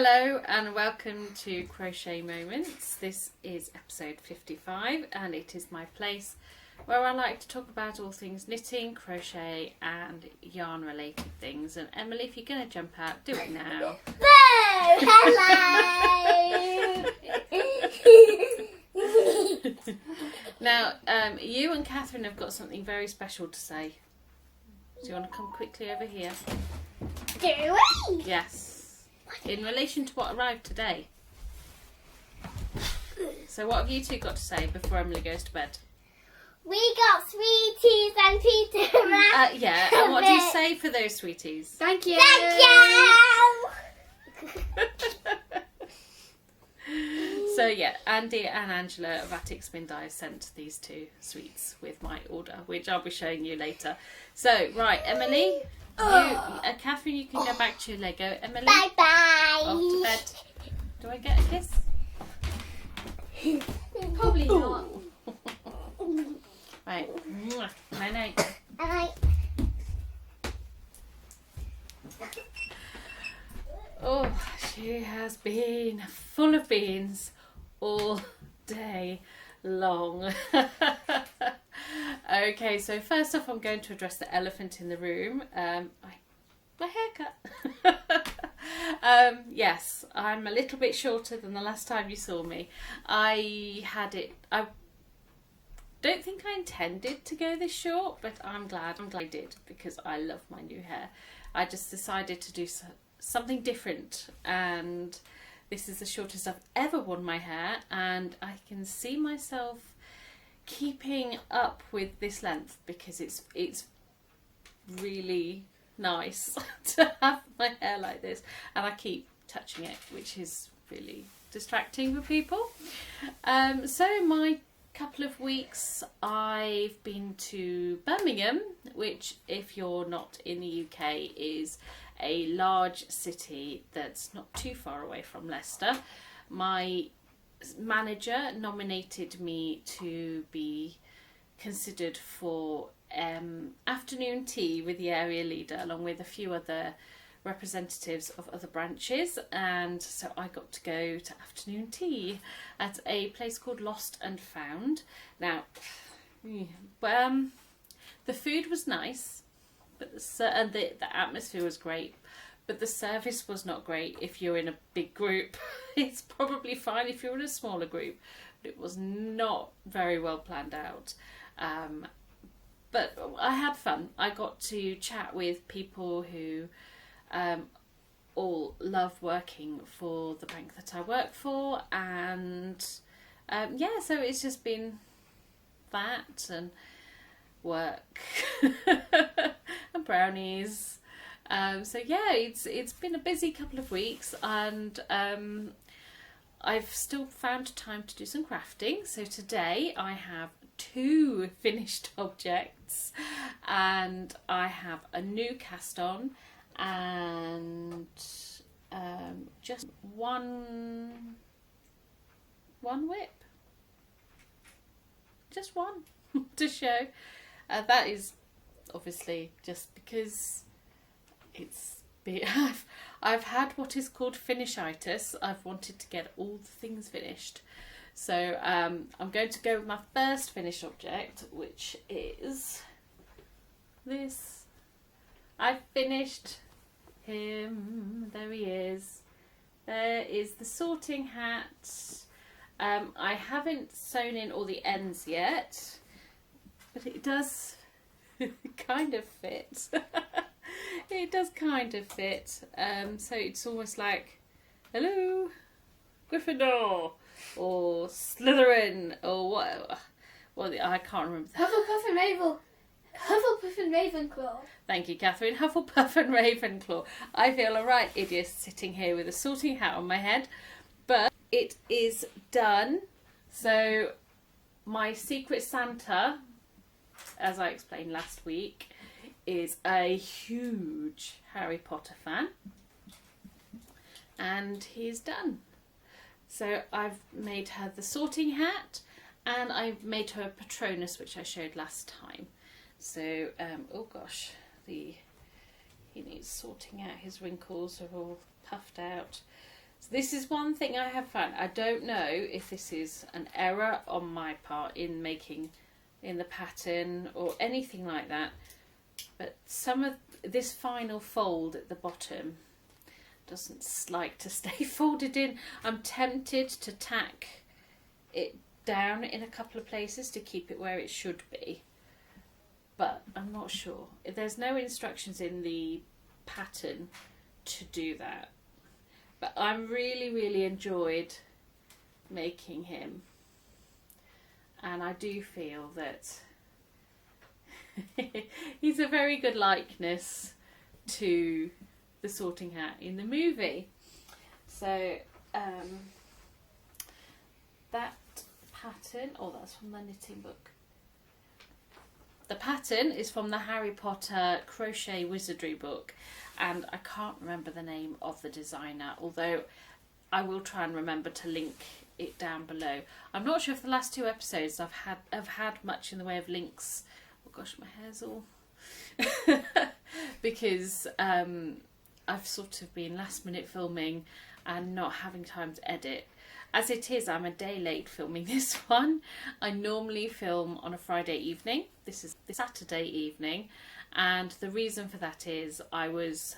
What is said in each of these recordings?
Hello and welcome to Crochet Moments. This is episode 55 and it is my place where I like to talk about all things knitting, crochet and yarn related things. And Emily, if you're going to jump out, do it now. Hello! Now, you and Katherine have got something very special to say. Do you want to come quickly over here? Do we? Yes. In relation to what arrived today. So what have you two got to say before Emily goes to bed? We got sweeties and pizza. Yeah, and what do you say for those sweeties? Thank you. Thank you. So yeah, Andy and Angela of Attic Spin Dye sent these two sweets with my order, which I'll be showing you later. So, right, Emily, Katherine, you can go back to your Lego. Emily, Bye bye. off to bed. Do I get a kiss? Probably not. Right. Night night. Bye. Oh, she has been full of beans all day long. Okay, so first off I'm going to address the elephant in the room. My haircut. Yes, I'm a little bit shorter than the last time you saw me. I don't think I intended to go this short, but I'm glad I did because I love my new hair. I just decided to do something different, and this is the shortest I've ever worn my hair, and I can see myself keeping up with this length because it's really nice to have my hair like this, and I keep touching it, which is really distracting for people. So my couple of weeks I've been to Birmingham, which if you're not in the UK is a large city that's not too far away from Leicester. My manager nominated me to be considered for afternoon tea with the area leader along with a few other representatives of other branches, and so I got to go to afternoon tea at a place called Lost and Found. Now the food was nice, but the atmosphere was great, but the service was not great if you're in a big group. It's probably fine if you're in a smaller group, but it was not very well planned out. But I had fun. I got to chat with people who all love working for the bank that I work for, and yeah, so it's just been that and work and brownies. So yeah, it's been a busy couple of weeks, and I've still found time to do some crafting. So today I have 2 finished objects, and I have a new cast on and just one whip, just one to show. That is obviously just because I've had what is called finishitis. I've wanted to get all the things finished. So I'm going to go with my first finished object, which is this. I finished him. There he is. There is the sorting hat. I haven't sewn in all the ends yet, but it does kind of fit. It does kind of fit. So it's almost like, hello, Gryffindor, or Slytherin, or what? Well, I can't remember. Hufflepuff and Ravenclaw. Thank you, Katherine. Hufflepuff and Ravenclaw. I feel a right idiot sitting here with a sorting hat on my head, but it is done. So my Secret Santa, as I explained last week, is a huge Harry Potter fan, and he's done. So I've made her the sorting hat, and I've made her a Patronus, which I showed last time. So oh gosh, he needs sorting out. His wrinkles are all puffed out. So this is one thing I have found. I don't know if this is an error on my part in making in the pattern or anything like that, but some of this final fold at the bottom doesn't like to stay folded in. I'm tempted to tack it down in a couple of places to keep it where it should be, but I'm not sure. There's no instructions in the pattern to do that, but I'm really enjoyed making him, and I do feel that he's a very good likeness to the Sorting Hat in the movie. So that pattern, oh, that's from the knitting book. The pattern is from the Harry Potter Crochet Wizardry book, and I can't remember the name of the designer, although I will try and remember to link it down below. I'm not sure if the last 2 episodes have had much in the way of links. Oh gosh, my hair's all because I've sort of been last minute filming and not having time to edit. As it is, I'm a day late filming this one. I normally film on a Friday evening. This is the Saturday evening, and the reason for that is I was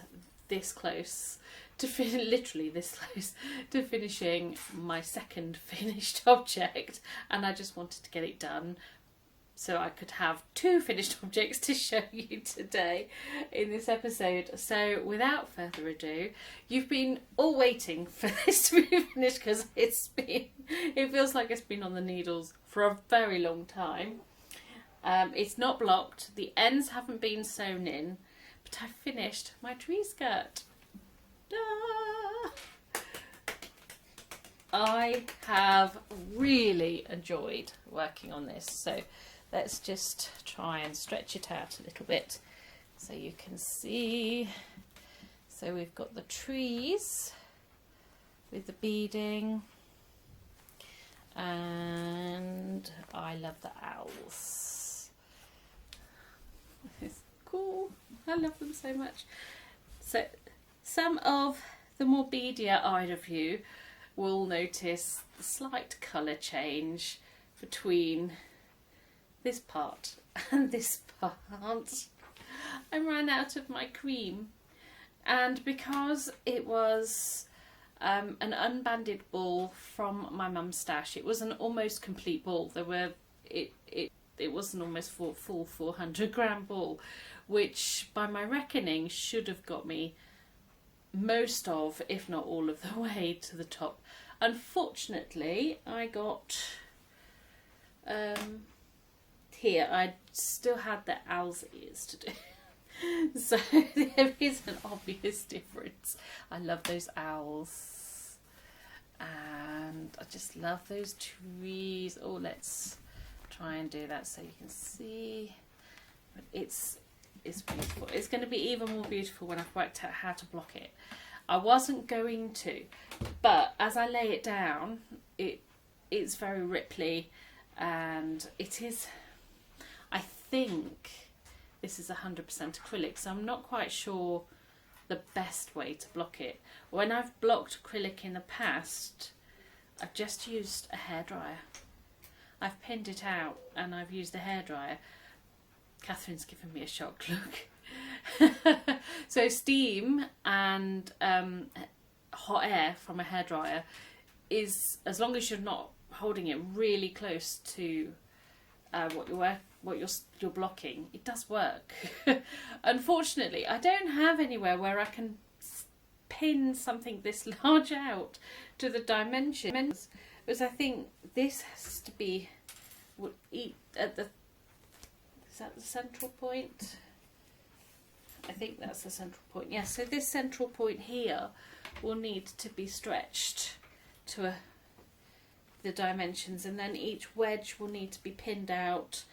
this close to literally this close to finishing my second finished object, and I just wanted to get it done so I could have 2 finished objects to show you today in this episode. So without further ado, you've been all waiting for this to be finished because it feels like it's been on the needles for a very long time. It's not blocked, the ends haven't been sewn in, but I finished my tree skirt. Ah! I have really enjoyed working on this, so let's just try and stretch it out a little bit so you can see. So we've got the trees with the beading, and I love the owls. It's cool. I love them so much. So some of the more beadier-eyed of you will notice the slight colour change between this part and this part. I ran out of my cream, and because it was an unbanded ball from my mum's stash, it was an almost complete ball. It was an almost full 400-gram ball, which by my reckoning should have got me most of, if not all of the way to the top. Unfortunately, I got here I still had the owl's ears to do. So there is an obvious difference. I love those owls, and I just love those trees. Oh, let's try and do that so you can see. It's beautiful. It's going to be even more beautiful when I've worked out how to block it. I wasn't going to, but as I lay it down, it's very ripply, and it is, I think this is 100% acrylic, so I'm not quite sure the best way to block it. When I've blocked acrylic in the past, I've just used a hairdryer. I've pinned it out and I've used a hairdryer. Katherine's given me a shocked look. So steam and hot air from a hairdryer is, as long as you're not holding it really close to what you're blocking, it does work. Unfortunately, I don't have anywhere where I can pin something this large out to the dimensions, because I think this has to be at the, is that the central point? I think that's the central point. Yes, so this central point here will need to be stretched to the dimensions, and then each wedge will need to be pinned out.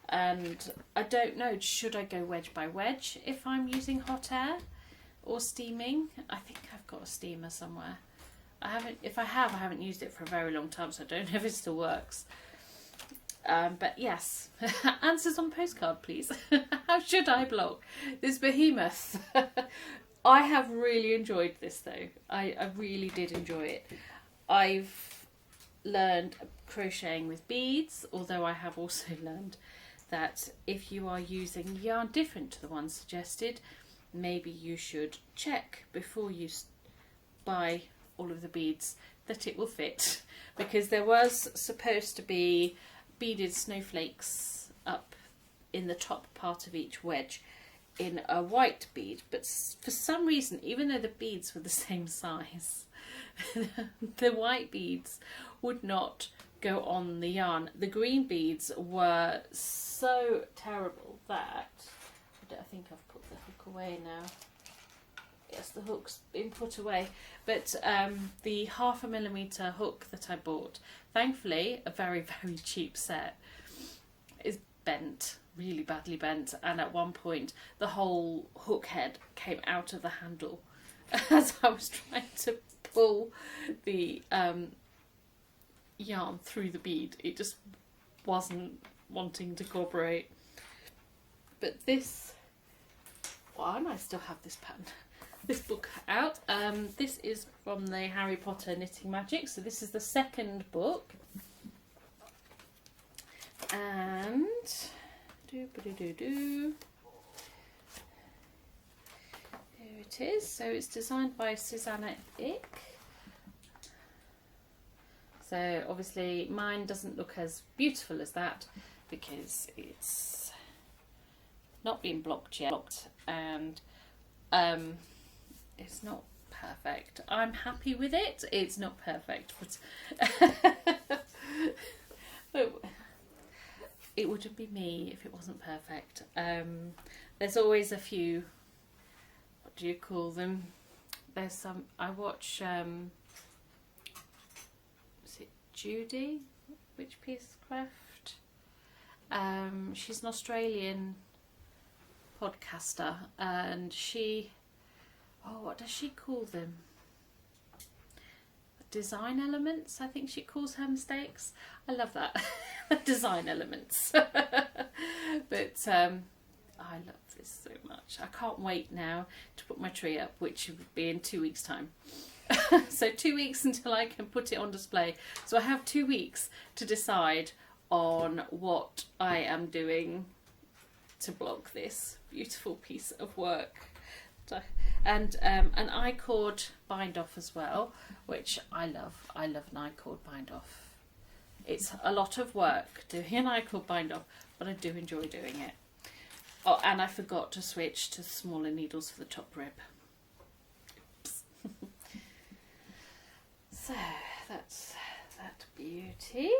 And I don't know, should I go wedge by wedge if I'm using hot air or steaming? I think I've got a steamer somewhere. If I haven't used it for a very long time, so I don't know if it still works. But yes, answers on postcard, please. How should I block this behemoth? I have really enjoyed this though. I really did enjoy it. I've learned crocheting with beads, although I have also learned that if you are using yarn different to the one suggested, maybe you should check before you buy all of the beads that it will fit, because there was supposed to be beaded snowflakes up in the top part of each wedge in a white bead, but for some reason, even though the beads were the same size, the white beads would not go on the yarn. The green beads were so terrible that I think I've put the hook away now. Yes, the hook's been put away, but the 0.5 millimeter hook that I bought, thankfully a very cheap set, is bent, really badly bent, and at one point the whole hook head came out of the handle as I was trying to pull the yarn through the bead. It just wasn't wanting to cooperate. But this one, I still have this pattern, this book out. This is from the Harry Potter Knitting Magic, so this is the second book. And here it is. So it's designed by Susanna Ick. So obviously mine doesn't look as beautiful as that because it's not been blocked yet, and it's not perfect. I'm happy with it. It's not perfect, but it wouldn't be me if it wasn't perfect. There's always a few, what do you call them? There's some, I watch, is it Judy? Which Piece Craft? She's an Australian podcaster, and she, what does she call them? Design elements, I think she calls her mistakes. I love that. Design elements. But I love this so much. I can't wait now to put my tree up, which would be in 2 weeks' time. So 2 weeks until I can put it on display. So I have 2 weeks to decide on what I am doing to block this beautiful piece of work. And an I-cord bind off as well, which I love. I love an I-cord bind off. It's a lot of work doing an I-cord bind off, but I do enjoy doing it. Oh, and I forgot to switch to smaller needles for the top rib. Oops. So that's that beauty.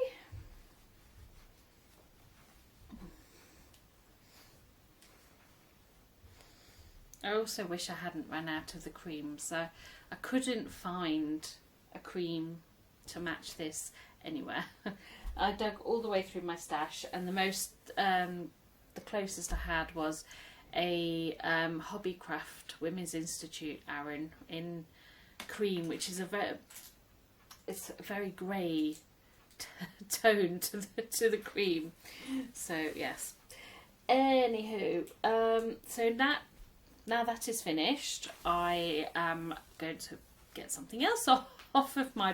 I also wish I hadn't run out of the creams. I couldn't find a cream to match this anywhere. I dug all the way through my stash, and the closest I had was a Hobbycraft Women's Institute Aran in cream, which is it's a very grey tone to the cream. So yes. Anywho, so now that is finished, I am going to get something else off of my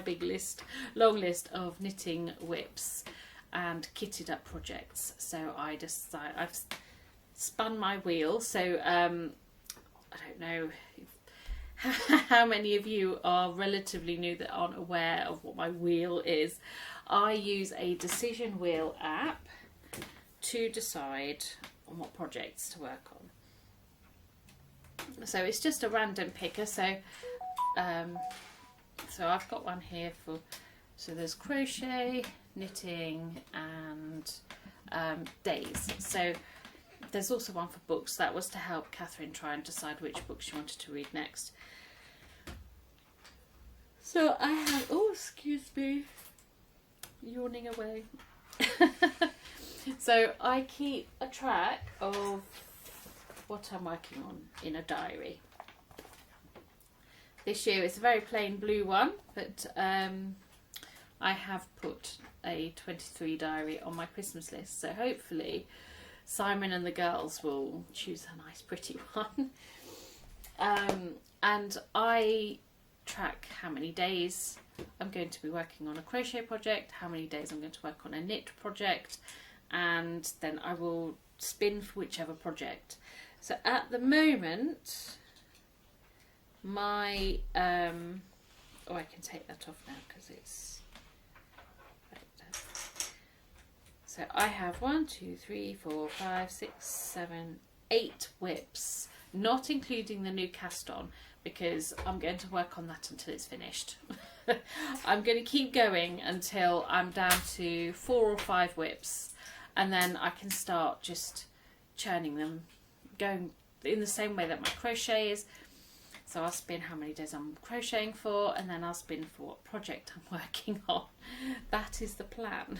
long list of knitting whips and kitted up projects. So I've spun my wheel. So I don't know how many of you are relatively new that aren't aware of what my wheel is. I use a decision wheel app to decide on what projects to work on. So it's just a random picker. So I've got one here so there's crochet, knitting, and days. So there's also one for books. That was to help Katherine try and decide which book she wanted to read next. So I have, oh excuse me, yawning away. So I keep a track of what I'm working on in a diary. This year it's a very plain blue one, but I have put a 23 diary on my Christmas list, so hopefully Simon and the girls will choose a nice pretty one. and I track how many days I'm going to be working on a crochet project, how many days I'm going to work on a knit project, and then I will spin for whichever project. So at the moment, my oh, I can take that off now because it's right. So I have 1, 2, 3, 4, 5, 6, 7, 8 whips, not including the new cast on, because I'm going to work on that until it's finished. I'm going to keep going until I'm down to 4 or 5 whips, and then I can start just churning them, going in the same way that my crochet is. So I'll spin how many days I'm crocheting for, and then I'll spin for what project I'm working on. That is the plan.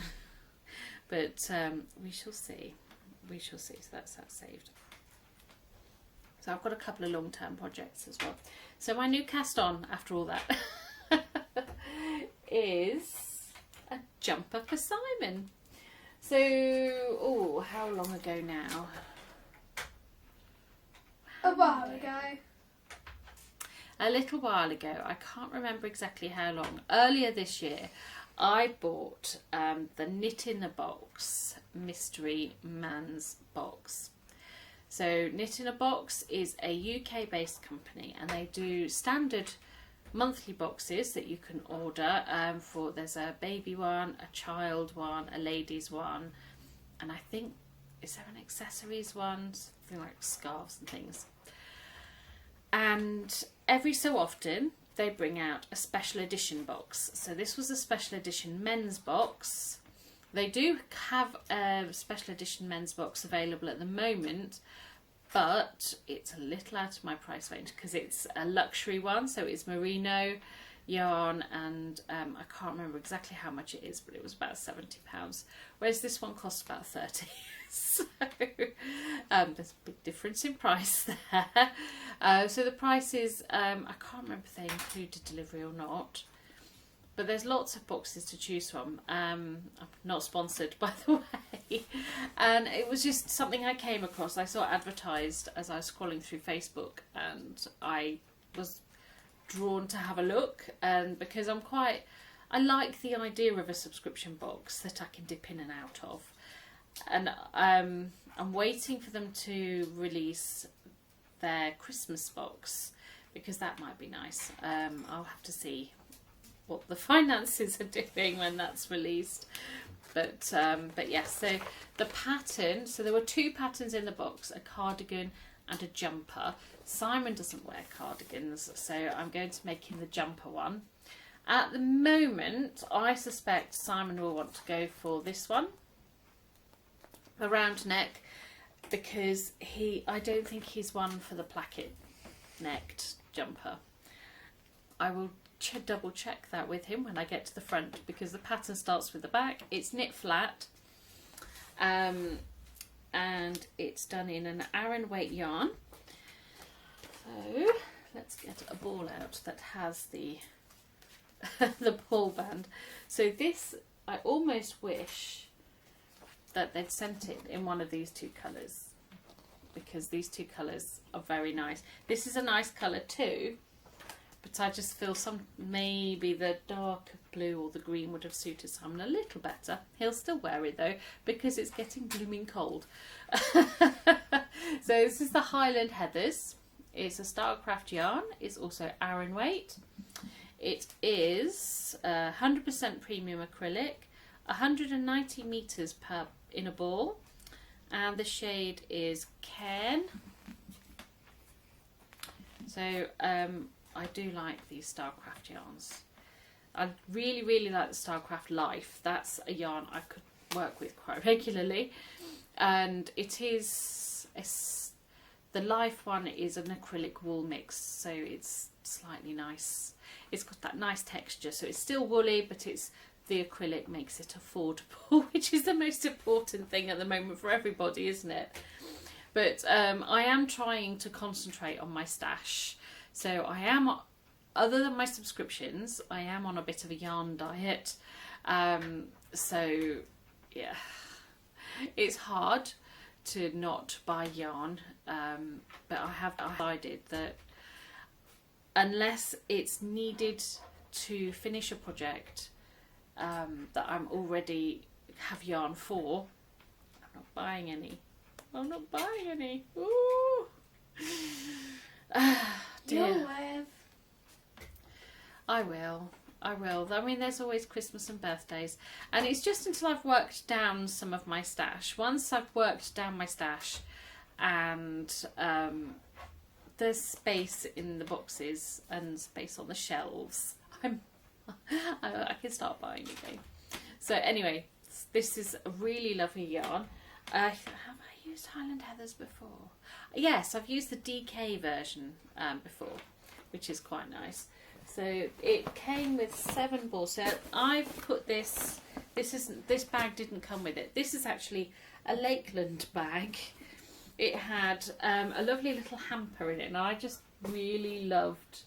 But we shall see. We shall see. So that's that saved. So I've got a couple of long-term projects as well. So my new cast on, after all that, is a jumper for Simon. So, oh, how long ago now? A while ago. A little while ago. I can't remember exactly how long. Earlier this year, I bought the Knit in a Box Mystery Man's Box. So Knit in a Box is a UK-based company, and they do standard monthly boxes that you can order for. There's a baby one, a child one, a ladies one, and I think, is there an accessories one? Something like scarves and things. And every so often they bring out a special edition box. So this was a special edition men's box. They do have a special edition men's box available at the moment, but it's a little out of my price range because it's a luxury one. So it's merino yarn, and I can't remember exactly how much it is, but it was about £70, whereas this one costs about 30. So there's a big difference in price there. So the price is, I can't remember if they included delivery or not, but there's lots of boxes to choose from. I'm not sponsored, by the way, and it was just something I came across. I saw it advertised as I was scrolling through Facebook, and I was drawn to have a look, and because I like the idea of a subscription box that I can dip in and out of. And I'm waiting for them to release their Christmas box, because that might be nice. I'll have to see what the finances are doing when that's released. But yes, so the pattern, so there were 2 patterns in the box, a cardigan and a jumper. Simon doesn't wear cardigans, so I'm going to make him the jumper one. At the moment, I suspect Simon will want to go for this one, a round neck, because I don't think he's one for the placket necked jumper. I will double check that with him when I get to the front, because the pattern starts with the back. It's knit flat, and it's done in an Aran weight yarn. So let's get a ball out that has the the ball band. So this, I almost wish that they'd sent it in one of these 2 colours, because these 2 colours are very nice. This is a nice colour too, but I just feel maybe the dark blue or the green would have suited Simon a little better. He'll still wear it though, because it's getting blooming cold. So this is the Highland Heathers. It's a Starcraft yarn. It's also Aran weight. It is 100% premium acrylic, 190 metres in a ball, and the shade is Cairn. So I do like these Starcraft yarns. I really, really like the Starcraft Life. That's a yarn I could work with quite regularly, and it is the Life one is an acrylic wool mix, so it's slightly nice. It's got that nice texture, so it's still woolly, but the acrylic makes it affordable, which is the most important thing at the moment for everybody, isn't it? But I am trying to concentrate on my stash. So I am, other than my subscriptions, I am on a bit of a yarn diet. So yeah, it's hard to not buy yarn, but I have decided that unless it's needed to finish a project that I'm already have yarn for, I'm not buying any. I'm not buying any. Ooh. Dear. You'll live. I will. I mean, there's always Christmas and birthdays. And it's just until I've worked down some of my stash. Once I've worked down my stash and there's space in the boxes and space on the shelves, I can start buying again. So anyway, this is a really lovely yarn. Have I used Highland Heathers before? Yes, I've used the DK version before, which is quite nice. So it came with 7 balls. So I've put this bag didn't come with it. This is actually a Lakeland bag. It had a lovely little hamper in it, and I just really loved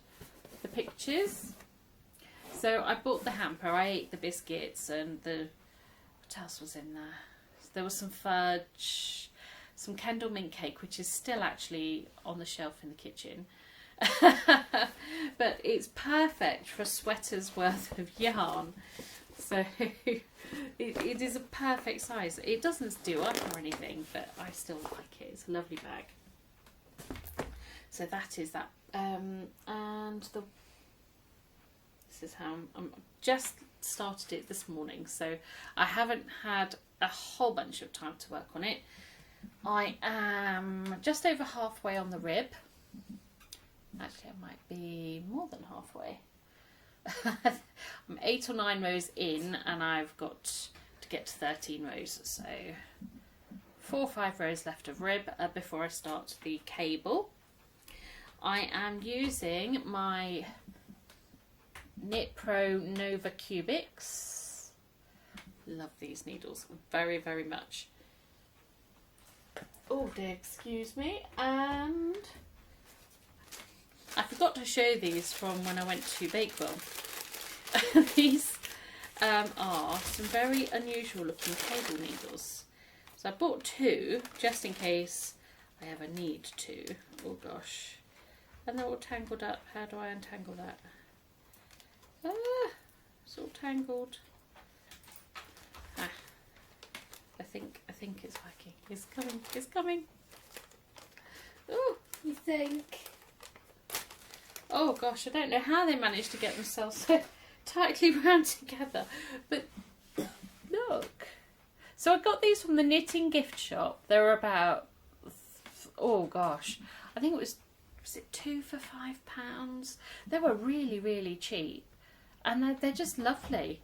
the pictures. So I bought the hamper. I ate the biscuits and what else was in there? There was some fudge, some Kendal mint cake, which is still actually on the shelf in the kitchen. But it's perfect for a sweater's worth of yarn. So it is a perfect size. It doesn't do up or anything, but I still like it. It's a lovely bag. So that is that. And this is how I'm just started it this morning, so I haven't had a whole bunch of time to work on it. I am just over halfway on the rib. Actually, I might be more than halfway. I'm 8 or 9 rows in, and I've got to get to 13 rows, so 4 or 5 rows left of rib before I start the cable. I am using my Knit Pro Nova Cubics. Love these needles very, very much. Oh dear, excuse me. And I forgot to show these from when I went to Bakewell. These are some very unusual looking cable needles. So I bought 2 just in case I ever need to. Oh gosh. And they're all tangled up. How do I untangle that? It's all tangled. I think it's working. It's coming. It's coming. Oh, You think? oh gosh, I don't know how they managed to get themselves so tightly wound together. But look. So I got these from the knitting gift shop. They were about, oh gosh, I think was it 2 for £5? They were really, really cheap. And they're just lovely.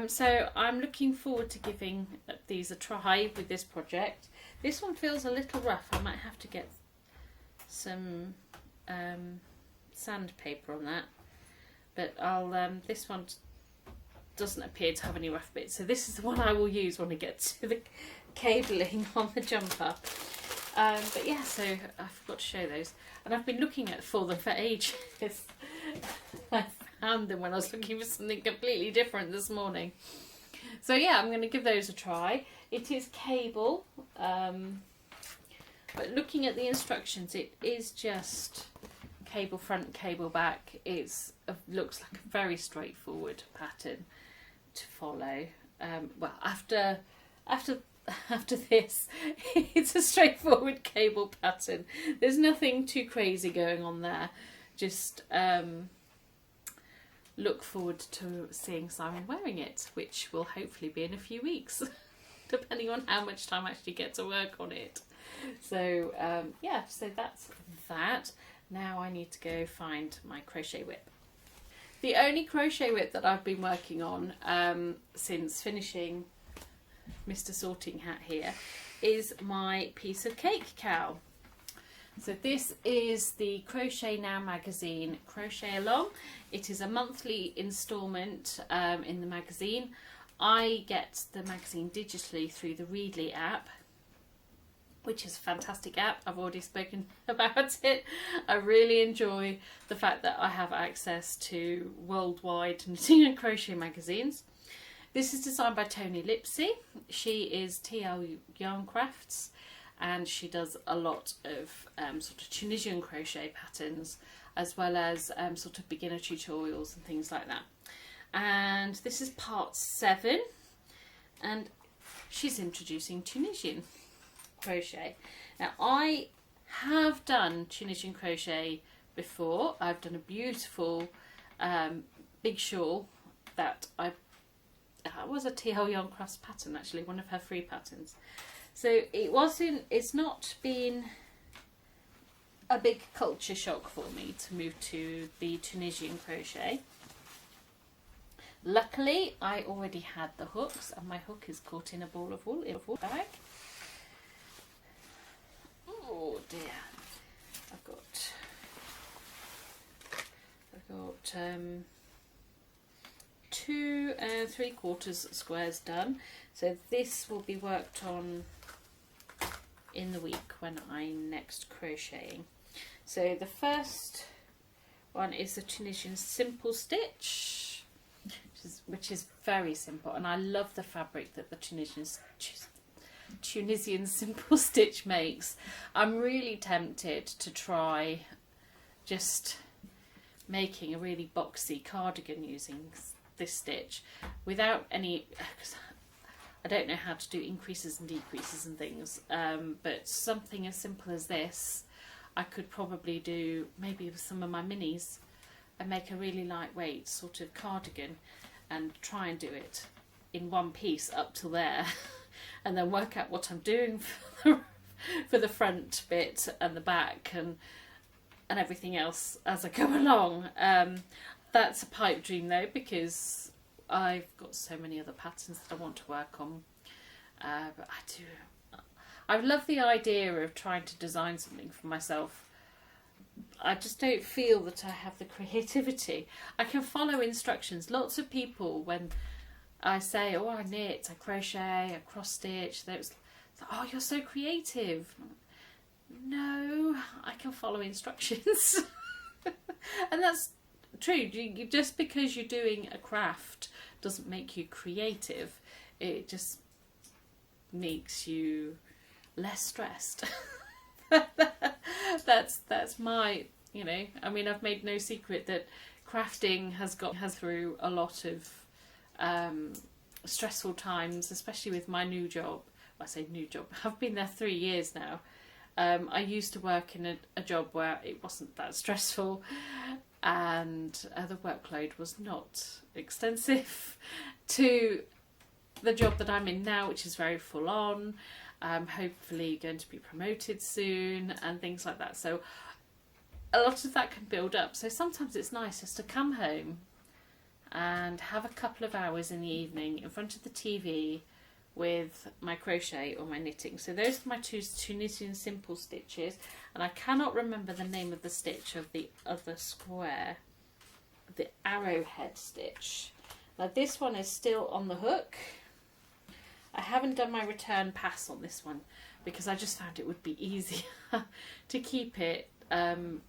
So I'm looking forward to giving these a try with this project. This one feels a little rough. I might have to get some sandpaper on that. But I'll this one doesn't appear to have any rough bits. So this is the one I will use when I get to the cabling on the jumper. But yeah, so I forgot to show those. And I've been looking for them for ages. I found them when I was looking for something completely different this morning. So yeah, I'm going to give those a try. It is cable, but looking at the instructions, it is just cable front, cable back. It looks like a very straightforward pattern to follow. Well, after this, it's a straightforward cable pattern. There's nothing too crazy going on there. Just look forward to seeing Simon wearing it, which will hopefully be in a few weeks, depending on how much time I actually get to work on it. So yeah, so that's that. Now I need to go find my crochet whip. The only crochet whip that I've been working on since finishing Mr. Sorting Hat here is my piece of cake cow. So this is the Crochet Now magazine Crochet Along. It is a monthly instalment in the magazine. I get the magazine digitally through the Readly app, which is a fantastic app. I've already spoken about it. I really enjoy the fact that I have access to worldwide knitting and crochet magazines. This is designed by Tony Lipsey. She is TL Yarn Crafts. and she does a lot of sort of Tunisian crochet patterns, as well as sort of beginner tutorials and things like that. And this is part 7, and she's introducing Tunisian crochet. Now, I have done Tunisian crochet before. I've done a beautiful big shawl that was a TL Yarn Crafts pattern, actually, one of her free patterns. So it's not been a big culture shock for me to move to the Tunisian crochet. Luckily, I already had the hooks, and my hook is caught in a ball of wool in a wool bag. Oh dear, I've got 2 3/4 squares done. So this will be worked on in the week when I'm next crocheting. So the first one is the Tunisian simple stitch, which is very simple, and I love the fabric that the Tunisian simple stitch makes. I'm really tempted to try just making a really boxy cardigan using this stitch without any, because I don't know how to do increases and decreases and things, but something as simple as this I could probably do maybe with some of my minis and make a really lightweight sort of cardigan and try and do it in one piece up to there and then work out what I'm doing for the front bit and the back and everything else as I go along. That's a pipe dream though, because I've got so many other patterns that I want to work on. But I love the idea of trying to design something for myself. I just don't feel that I have the creativity. I can follow instructions. Lots of people, when I say, oh, I knit, I crochet, I cross stitch, they're like, oh, you're so creative. No, I can follow instructions. And that's true. Just because you're doing a craft doesn't make you creative. It just makes you less stressed. That's my, I mean, I've made no secret that crafting has through a lot of stressful times, especially with my new job. I say new job, I've been there 3 years now. I used to work in a job where it wasn't that stressful, and the workload was not extensive to the job that I'm in now, which is very full on. I'm hopefully going to be promoted soon and things like that. So a lot of that can build up. So sometimes it's nice just to come home and have a couple of hours in the evening in front of the TV with my crochet or my knitting. So those are my 2 Tunisian simple stitches, and I cannot remember the name of the stitch of the other square, the arrowhead stitch. Now this one is still on the hook. I haven't done my return pass on this one because I just found it would be easier to keep it on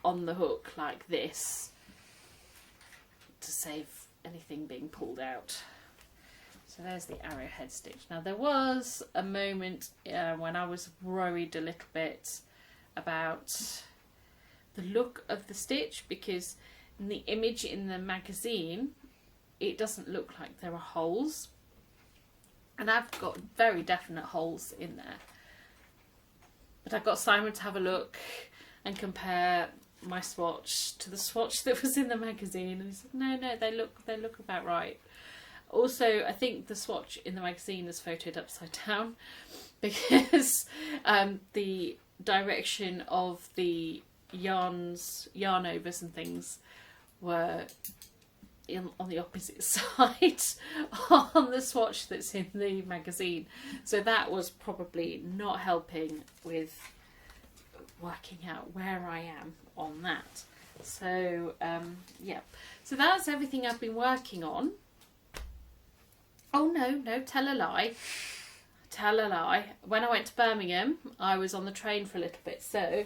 the hook like this to save anything being pulled out. So there's the arrowhead stitch. Now there was a moment when I was worried a little bit about the look of the stitch, because in the image in the magazine it doesn't look like there are holes, and I've got very definite holes in there. But I got Simon to have a look and compare my swatch to the swatch that was in the magazine, and he said no, they look about right. Also, I think the swatch in the magazine is photoed upside down because the direction of the yarn overs and things were on the opposite side on the swatch that's in the magazine. So that was probably not helping with working out where I am on that. So, yeah. So that's everything I've been working on. Oh no, tell a lie. When I went to Birmingham, I was on the train for a little bit, so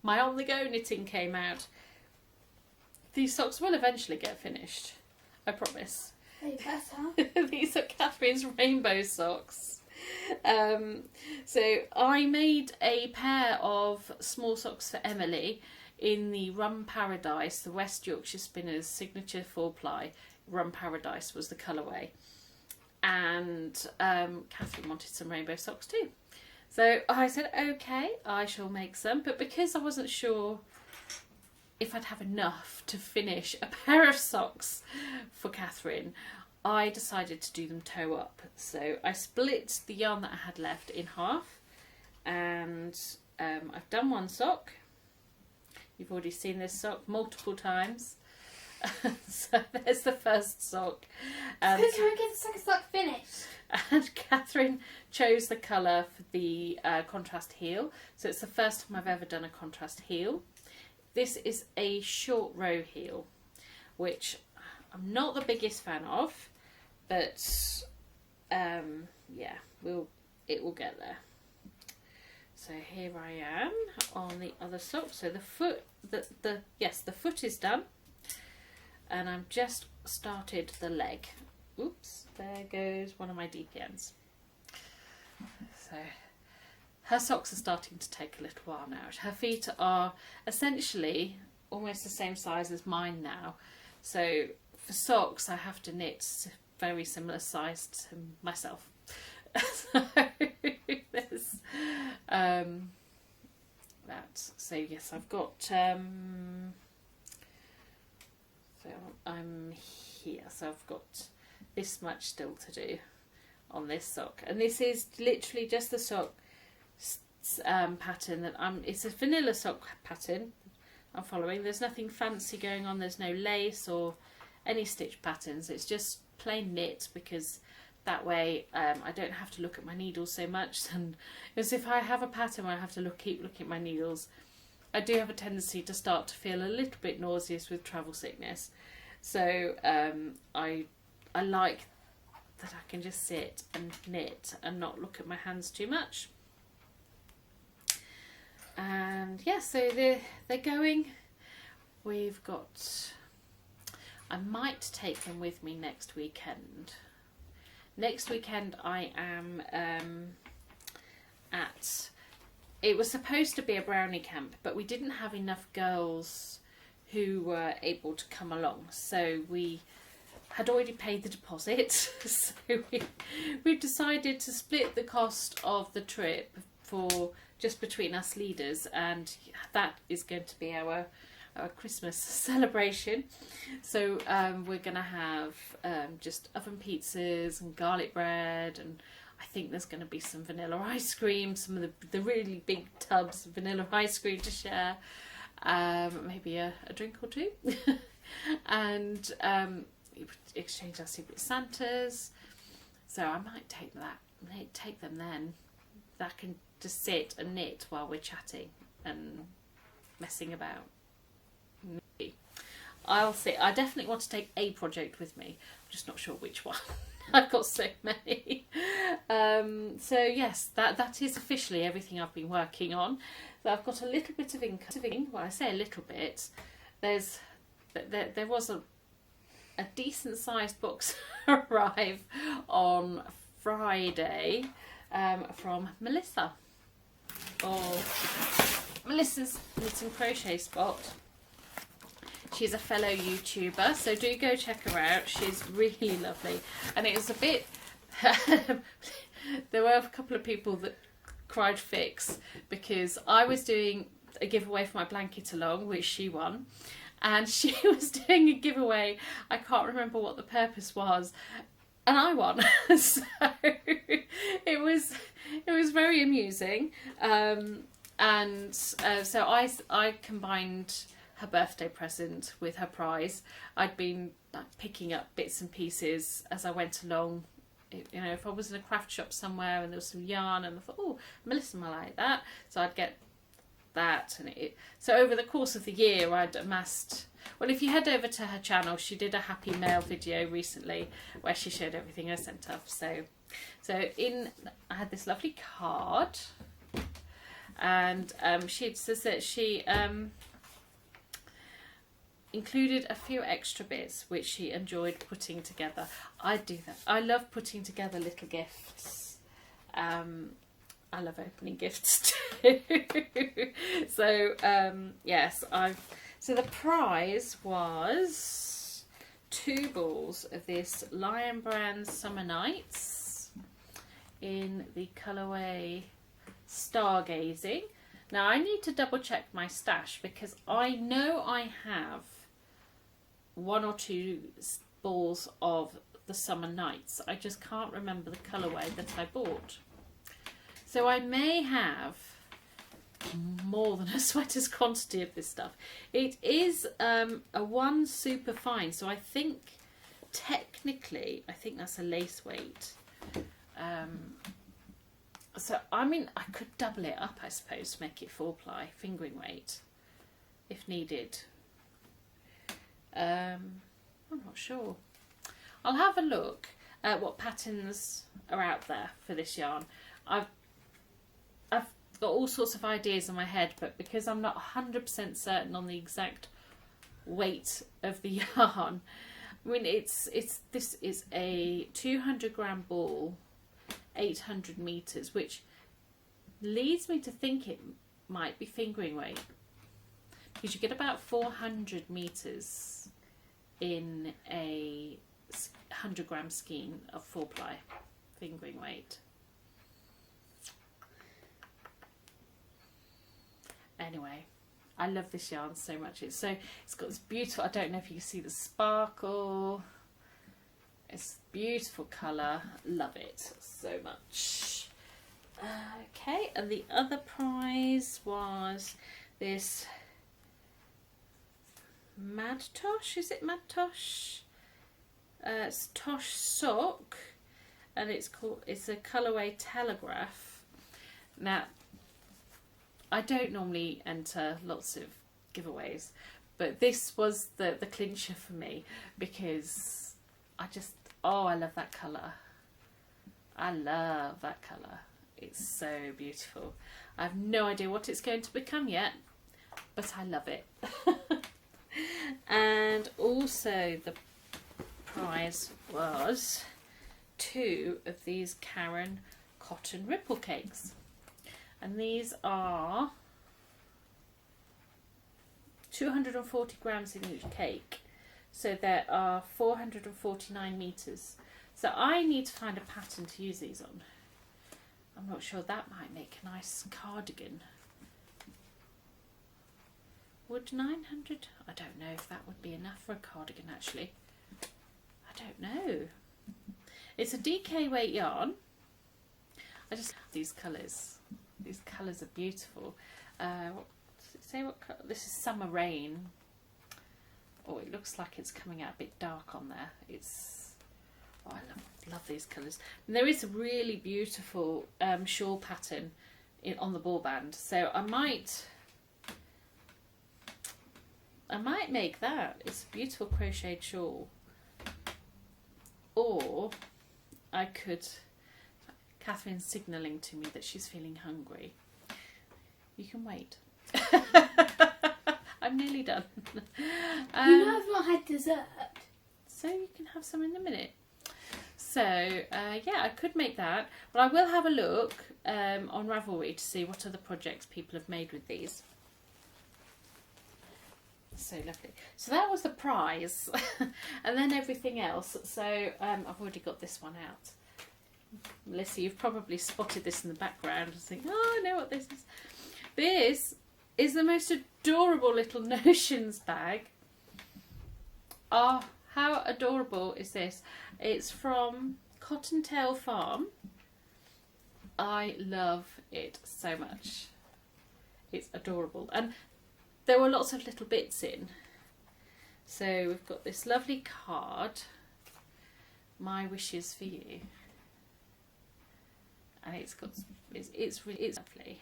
my on-the-go knitting came out. These socks will eventually get finished, I promise. They better. These are Catherine's rainbow socks. So I made a pair of small socks for Emily in the Rum Paradise, the West Yorkshire Spinners signature 4-ply. Rum Paradise was the colourway. And Katherine wanted some rainbow socks too. So I said, okay, I shall make some. But because I wasn't sure if I'd have enough to finish a pair of socks for Katherine, I decided to do them toe up. So I split the yarn that I had left in half, and I've done one sock. You've already seen this sock multiple times. So there's the first sock. Can I get the second sock finished? And Katherine chose the colour for the contrast heel. So it's the first time I've ever done a contrast heel. This is a short row heel, which I'm not the biggest fan of, but yeah, it will get there. So here I am on the other sock. So the foot, the foot is done, and I've just started the leg. Oops, there goes one of my DPNs. So her socks are starting to take a little while now. Her feet are essentially almost the same size as mine now. So for socks, I have to knit very similar size to myself. So there's that. So yes, I've got. So I'm here. So I've got this much still to do on this sock, and this is literally just the sock pattern that it's a vanilla sock pattern I'm following. There's nothing fancy going on. There's no lace or any stitch patterns. It's just plain knit, because that way I don't have to look at my needles so much. And as if I have a pattern where I have to keep looking at my needles, I do have a tendency to start to feel a little bit nauseous with travel sickness. So I like that I can just sit and knit and not look at my hands too much. And yeah, so they're going. We've got, I might take them with me next weekend. Next weekend I am at, it was supposed to be a brownie camp, but we didn't have enough girls who were able to come along. So we had already paid the deposit. So we decided to split the cost of the trip for just between us leaders, and that is going to be our Christmas celebration. So we're going to have just oven pizzas and garlic bread, and I think there's going to be some vanilla ice cream, some of the really big tubs of vanilla ice cream to share, maybe a drink or two, and exchange our Secret Santas. So I might take them then. That can just sit and knit while we're chatting and messing about. I'll see. I definitely want to take a project with me. I'm just not sure which one. I've got so many. So yes, that is officially everything I've been working on. So I've got a little bit of income. Well, I say a little bit. There was a decent sized box arrive on Friday from Melissa, or Melissa's Knit and Crochet Spot. She's a fellow YouTuber, so do go check her out. She's really lovely. And it was a bit there were a couple of people that cried fix, because I was doing a giveaway for my blanket along, which she won, and she was doing a giveaway, I can't remember what the purpose was, and I won. So it was very amusing, and so I combined her birthday present with her prize. I'd been picking up bits and pieces as I went along. You know, if I was in a craft shop somewhere and there was some yarn, and I thought, oh, Melissa might like that, so I'd get that. And so over the course of the year, I'd amassed. Well, if you head over to her channel, she did a Happy Mail video recently where she showed everything I sent off. So I had this lovely card, and she says that she included a few extra bits which she enjoyed putting together. I do that. I love putting together little gifts. I love opening gifts too. So yes, so the prize was 2 balls of this Lion Brand Summer Nights in the colourway Stargazing. Now I need to double check my stash because I know I have 1 or 2 balls of the Summer Nights. I just can't remember the colourway that I bought. So I may have more than a sweater's quantity of this stuff. It is a 1 super fine, so I think technically, I think that's a lace weight. So I mean, I could double it up, I suppose, to make it 4-ply fingering weight, if needed. I'm not sure. I'll have a look at what patterns are out there for this yarn. I've got all sorts of ideas in my head, but because I'm not 100% certain on the exact weight of the yarn, I mean, this is a 200-gram ball, 800 meters, which leads me to think it might be fingering weight, because you get about 400 meters in a 100-gram skein of 4-ply fingering weight. Anyway, I love this yarn so much. It's got this beautiful, I don't know if you can see the sparkle. It's beautiful colour. Love it so much. Okay, and the other prize was this Mad Tosh. Is it Mad Tosh? It's Tosh sock, and it's a colourway Telegraph. Now, I don't normally enter lots of giveaways, but this was the clincher for me, because I love that colour. I love that colour. It's so beautiful. I have no idea what it's going to become yet, but I love it. And also the prize was 2 of these Karen cotton ripple cakes. And these are 240 grams in each cake. So there are 449 meters. So I need to find a pattern to use these on. I'm not sure, that might make a nice cardigan. Would 900? I don't know if that would be enough for a cardigan actually. I don't know. It's a DK weight yarn. I just love these colours. These colours are beautiful. What does it say? What colour? This is Summer Rain. Oh, it looks like it's coming out a bit dark on there. Oh, I love these colours. And there is a really beautiful shawl pattern on the ball band, so I might make that. It's a beautiful crocheted shawl. Or I could. Catherine's signalling to me that she's feeling hungry. You can wait. I'm nearly done. You know I've not had dessert. So you can have some in a minute. So yeah, I could make that, but I will have a look on Ravelry to see what other projects people have made with these. So lovely. So that was the prize, and then everything else. So I've already got this one out. Melissa, you've probably spotted this in the background and think, oh, I know what this is. This is the most adorable little notions bag. Oh, how adorable is this? It's from Cottontail Farm. I love it so much. It's adorable. And there were lots of little bits in. So we've got this lovely card. My wishes for you. And it's lovely.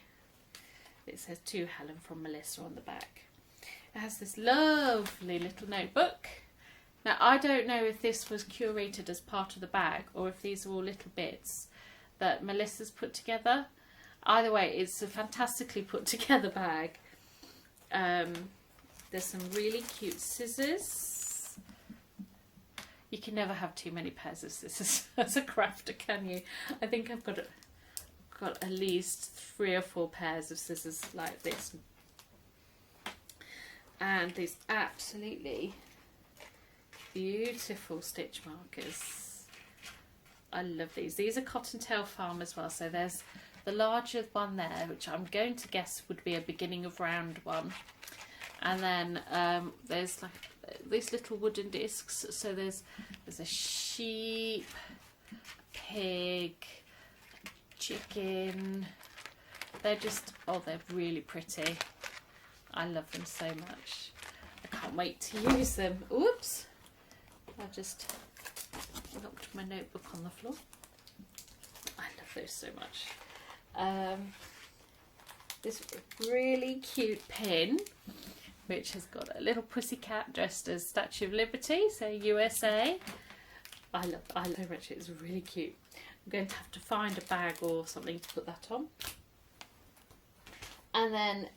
It says to Helen from Melissa on the back. It has this lovely little notebook. Now I don't know if this was curated as part of the bag or if these are all little bits that Melissa's put together. Either way, it's a fantastically put together bag. there's some really cute scissors. You can never have too many pairs of scissors as a crafter, can you? I think I've got at least 3 or 4 pairs of scissors like this. And these absolutely beautiful stitch markers. I love these. These are Cottontail Farm as well. So there's the larger one there, which I'm going to guess would be a beginning of round one. And then there's like these little wooden discs. So there's a sheep, a pig, a chicken. They're just, oh, they're really pretty. I love them so much. I can't wait to use them. Oops. I just knocked my notebook on the floor. I love those so much. This really cute pin, which has got a little pussycat dressed as Statue of Liberty, so USA. I love so much. It's really cute. I'm going to have to find a bag or something to put that on. And then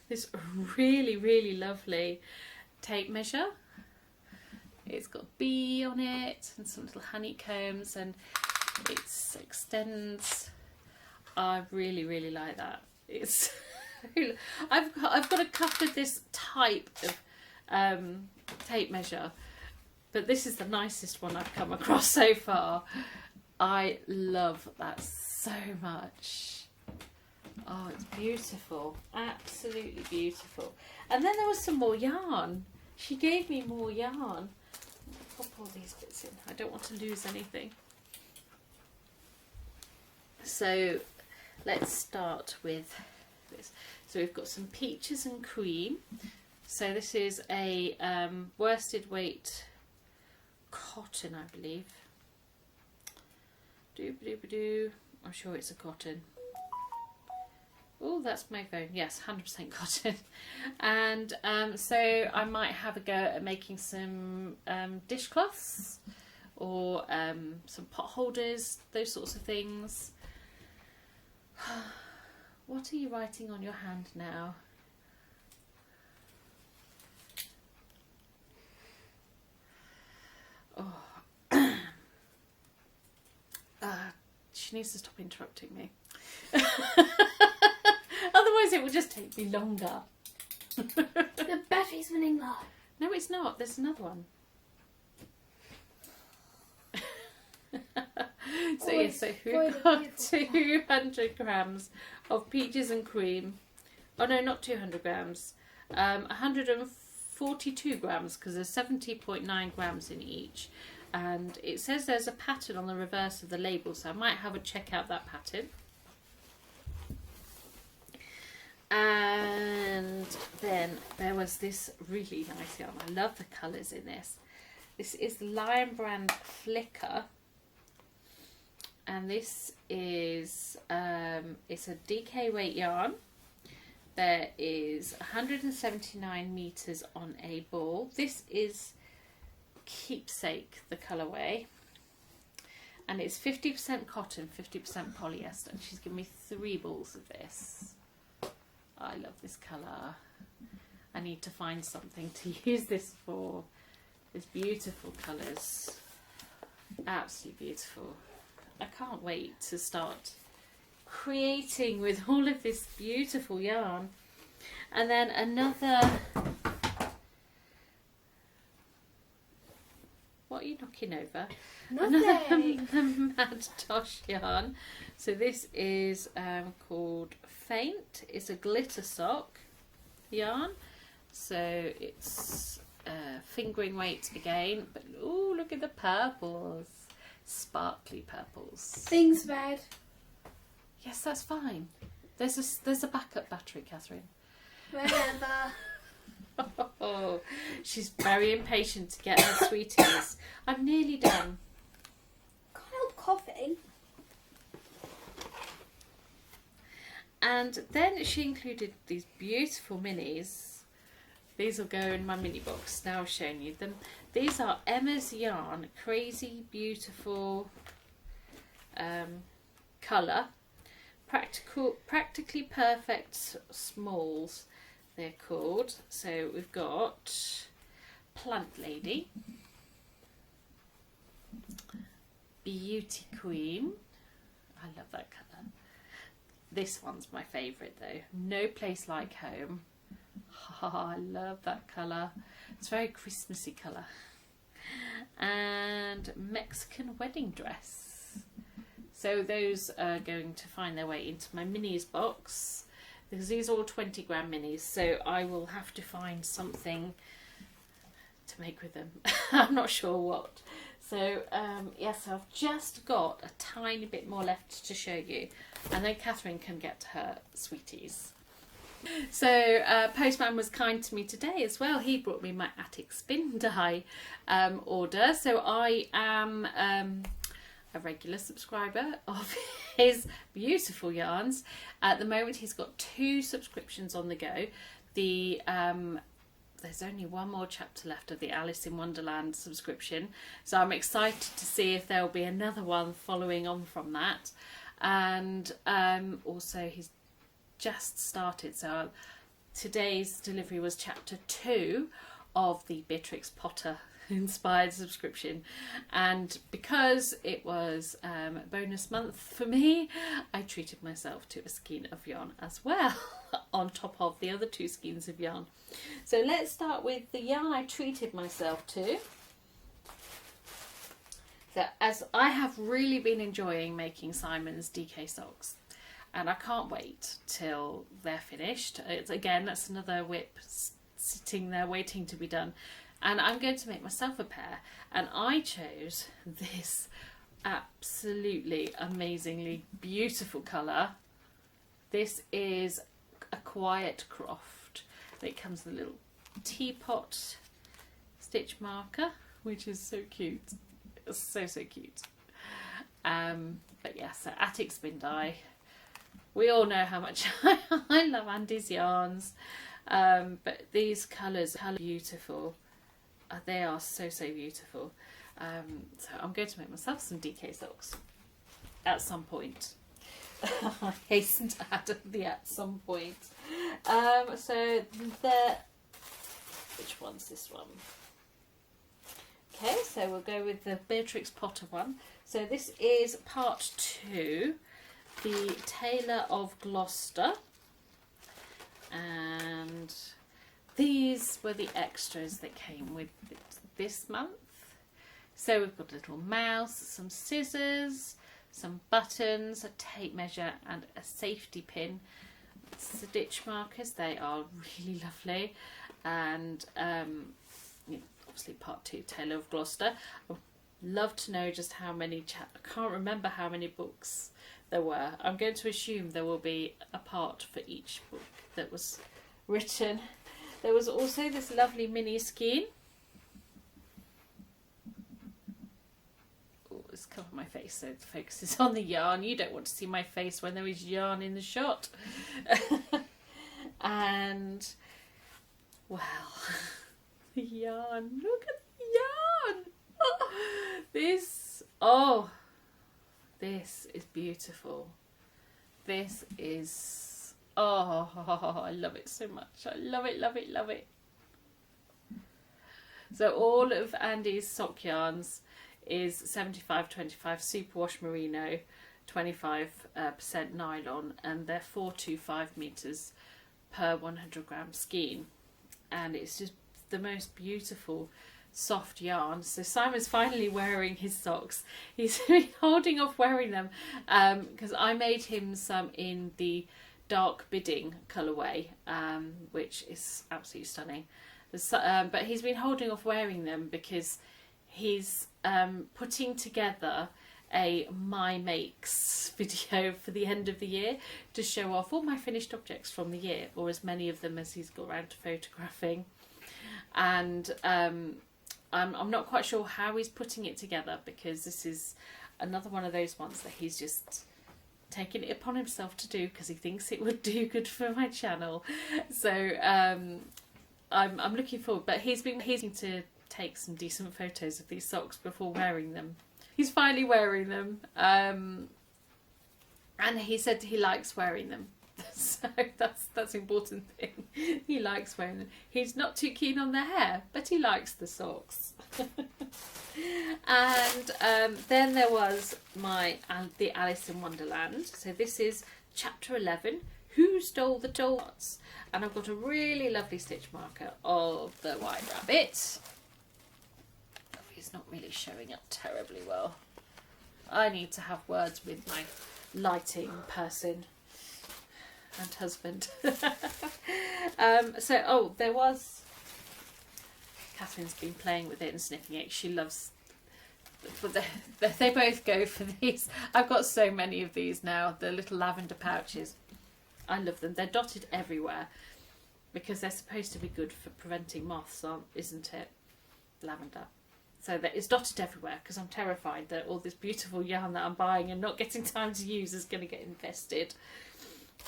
this really, really lovely tape measure. It's got a bee on it and some little honeycombs, and it extends. I really, really like that. It's I've got a couple of this type of tape measure, but this is the nicest one I've come across so far. I love that so much. Oh, it's beautiful. Absolutely beautiful. And then there was some more yarn. She gave me more yarn. Pop all these bits in. I don't want to lose anything. So let's start with this. So we've got some peaches and cream. So this is a worsted weight cotton, I believe. I'm sure it's a cotton. Oh, that's my phone. Yes, 100% cotton. And so I might have a go at making some dishcloths or some pot holders, those sorts of things. What are you writing on your hand now? Oh, she needs to stop interrupting me. Otherwise it will just take me longer. The battery's running low. No, it's not. There's another one. So yes, so we've got 200 grams of peaches and cream. Oh no, not 200 grams. 142 grams, because there's 70.9 grams in each. And it says there's a pattern on the reverse of the label, so I might have a check out that pattern. And then there was this really nice yarn. I love the colours in this. This is Lion Brand Flicker, and this is it's a DK weight yarn. There is 179 meters on a ball. This is Keepsake, the colourway, and it's 50% cotton, 50% polyester. And she's given me 3 balls of this. I love this colour. I need to find something to use this for. It's beautiful colours. Absolutely beautiful. I can't wait to start creating with all of this beautiful yarn. And then another... What are you knocking over? Nothing. Another Mad Tosh yarn. So this is called Faint. It's a glitter sock yarn. So it's fingering weight again. But oh, look at the purples. Sparkly purples. Things bad. Yes, that's fine. There's a backup battery, Katherine. Whatever. Oh, she's very impatient to get her sweeties. I'm nearly done. Can't help coughing. And then she included these beautiful minis. These will go in my mini box. Now I've shown you them. These are Emma's Yarn Crazy Beautiful colour. Practically Perfect Smalls. they're called. So we've got Plant Lady, Beauty Queen. I love that colour. This one's my favourite though. No Place Like Home. I love that colour. It's a very Christmassy colour. And Mexican Wedding Dress. So those are going to find their way into my minis box, because these are all 20 gram minis, so I will have to find something to make with them. I'm not sure what. So yes, I've just got a tiny bit more left to show you, and then Katherine can get to her sweeties. So Postman was kind to me today as well. He brought me my attic spin die order. So I am a regular subscriber of his beautiful yarns. At the moment he's got 2 subscriptions on the go. There's only one more chapter left of the Alice in Wonderland subscription, so I'm excited to see if there'll be another one following on from that. And also he's just started, so today's delivery was chapter 2 of the Beatrix Potter inspired subscription, and because it was bonus month for me, I treated myself to a skein of yarn as well on top of the other 2 skeins of yarn. So let's start with the yarn I treated myself to. So as I have really been enjoying making Simon's DK socks, and I can't wait till they're finished. Again, that's another whip sitting there waiting to be done. And I'm going to make myself a pair, and I chose this absolutely amazingly beautiful colour. This is a Quiet Croft. It comes with a little teapot stitch marker, which is so cute. It's so cute. But yeah, so Attic Spin Die. We all know how much I love Andy's yarns, but these colours are beautiful. They are so beautiful. So I'm going to make myself some DK socks at some point. I hasten to add the at some point. So which one's this one? Okay, so we'll go with the Beatrix Potter one. So this is part 2. The Tailor of Gloucester, and these were the extras that came with this month. So we've got a little mouse, some scissors, some buttons, a tape measure and a safety pin, stitch markers. They are really lovely, and obviously part 2, Tailor of Gloucester. I'd love to know just how many I can't remember how many books there were. I'm going to assume there will be a part for each book that was written. There was also this lovely mini skein. Oh, it's covered my face so the focus is on the yarn. You don't want to see my face when there is yarn in the shot. And well, the yarn. Look at the yarn. This is beautiful. This is, I love it so much. I love it. So all of Andy's sock yarns is 75-25 superwash merino, 25% nylon, and they're 425 meters per 100 gram skein. And it's just the most beautiful soft yarn. So Simon's finally wearing his socks. He's been holding off wearing them because I made him some in the dark bidding colourway, which is absolutely stunning. But he's been holding off wearing them because he's putting together a My Makes video for the end of the year to show off all my finished objects from the year, or as many of them as he's got around to photographing. And I'm not quite sure how he's putting it together, because this is another one of those ones that he's just taken it upon himself to do because he thinks it would do good for my channel. So I'm looking forward, but he's been to take some decent photos of these socks before wearing them. He's finally wearing them, and he said he likes wearing them. So that's the important thing. He likes wearing them. He's not too keen on the hair, but he likes the socks. And then there was the Alice in Wonderland. So this is chapter 11. Who Stole the Dollars? And I've got a really lovely stitch marker of the White Rabbit. Oh, he's not really showing up terribly well. I need to have words with my lighting person and husband. There was... Catherine's been playing with it and sniffing it. She loves... But they both go for these. I've got so many of these now, the little lavender pouches. I love them. They're dotted everywhere because they're supposed to be good for preventing moths, isn't it? Lavender. So that it's dotted everywhere because I'm terrified that all this beautiful yarn that I'm buying and not getting time to use is going to get infested.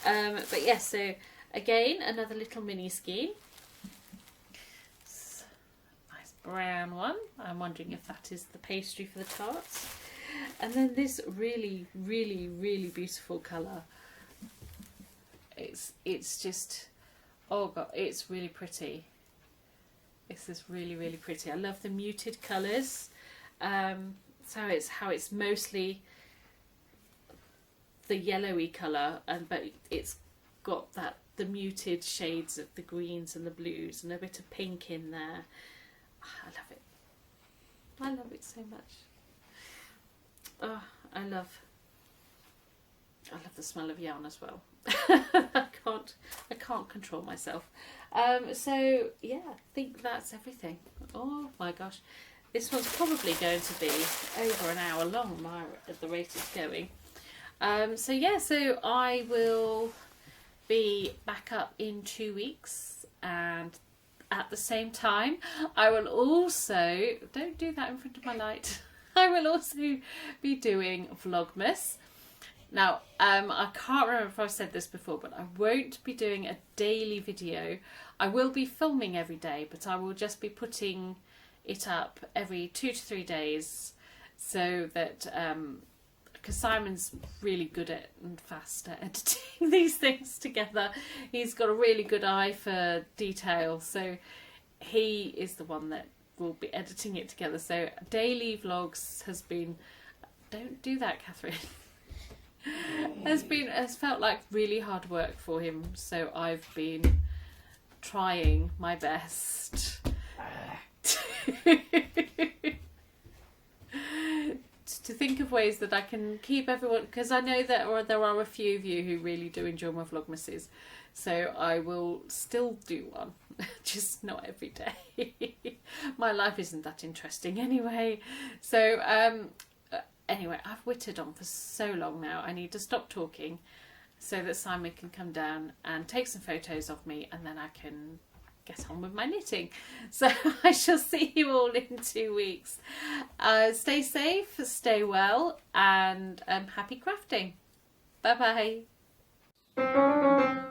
But yes, so again, another little mini skein. Nice brown one. I'm wondering if that is the pastry for the tarts. And then this really, really, really beautiful colour. It's just, oh god, it's really pretty. This is really, really pretty. I love the muted colours. So it's how it's mostly the yellowy colour, but it's got the muted shades of the greens and the blues and a bit of pink in there. I love it. I love it so much. Oh, I love the smell of yarn as well. I can't control myself. So yeah, I think that's everything. Oh my gosh, this one's probably going to be over an hour long at the rate it's going. So yeah, so I will be back up in 2 weeks, and at the same time I will also, don't do that in front of my light, I will also be doing Vlogmas. Now, I can't remember if I've said this before, but I won't be doing a daily video. I will be filming every day, but I will just be putting it up every 2 to 3 days, so that, because Simon's really good at and fast at editing these things together. He's got a really good eye for detail, so he is the one that will be editing it together. So daily vlogs has been, don't do that, Catherine. has felt like really hard work for him, so I've been trying my best to think of ways that I can keep everyone, because I know that there are a few of you who really do enjoy my Vlogmases, so I will still do one, just not every day. My life isn't that interesting anyway. So anyway, I've whittled on for so long now. I need to stop talking so that Simon can come down and take some photos of me, and then I can get on with my knitting. So I shall see you all in 2 weeks. Stay safe, stay well, and happy crafting. Bye bye.